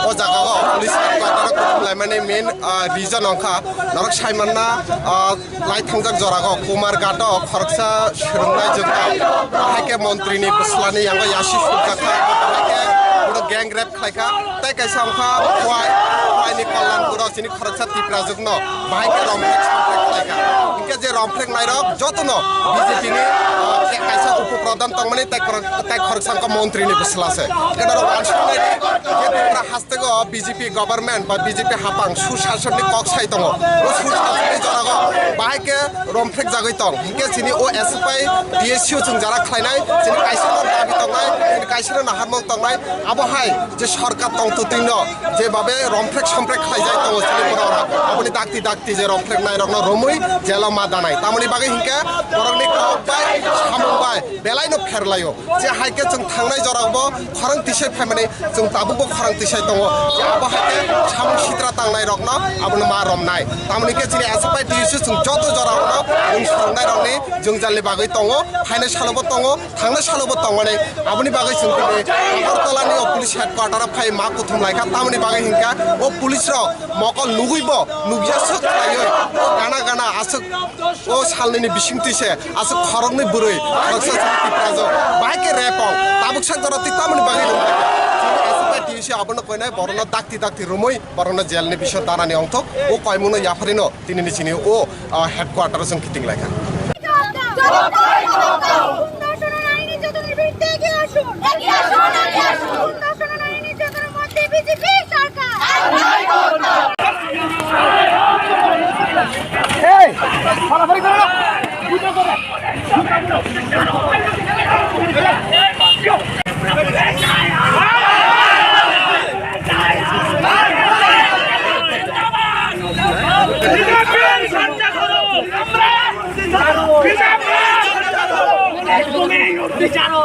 o jaga go police headquarter ko laimani main reason angkha narok saimanna lai thangjak jora go kumar gato khoroksa shrongnai jogta haike montri ni buslani yang yashi shulka kha haike pudo gang rape khlaika tai kaisa angkha khwai ni kallan puro sini khoroksa tipra jogno haike romphek samphek khlaika inke je romphek nairok jotono BJP ni kaisa উপপ্রধান তংমানি তাই খরকসাঙ্ক মন্ত্রী নি বসলাছে কেনার ওয়ানশনাই যে পুরা হাসতেগ BJP government বা BJP হাপাং সুশাসননি কক্সাই দङ ও সুশাসননি জরাগ বাহাইকে রমফ্রেক জাগৈ দङ হিকে সিনি ও SFI DSU जों যারা খাইনাই সিনি কাইসির দাবি দংনাই সিনি কাইসির নাহারমং দংনাই আবহাই যে সরকার তংতুতিন যেভাবে রমফ্রেক সম্প্রেক খাইজাই দङ সিনি বড়রা আপনি দাক্তি যে রমফ্রেক নাই রং রমুই জেলা মা দানাই তামনি বাগে হিকে বরংনি কবাই সামবাই बेलायनो फेरलायो जे हाइके जों थांनाय जरावबो खरं तिसै फायमाने जों दाबुबो खरं तिसै दङ जे आबो हाइके सामु सित्रा तांनाय रकनो आबनो मा रमनाय तामनिके जिनि एसएफआई डिसि जों जत जरावनो जों संनाय रंनि जों जालि बागै दङ फायनाय सालबो दङ थांनाय सालबो दङ माने आबनि बागै जों दिनै अगरतलानि पुलिस हेडक्वार्टार फाय मा कुथुम लायखा तामनि बागै हिंका ओ पुलिस र मकल नुगुइबो नुगियासो खायो गाना गाना आसो ओ सालनि बिसिंतिसे आसो खरंनि बुरै रक्सा Prazo, baik repong, tabuk sakdara titamani bagi rumah. SFI DSI abano koinai borona dakti rumoi, borona jail ni bisa tarani ongtok, o koimuno yafarino tini ni sini o headquarter sing kiting laika. Hey, falafel karo. Bicara.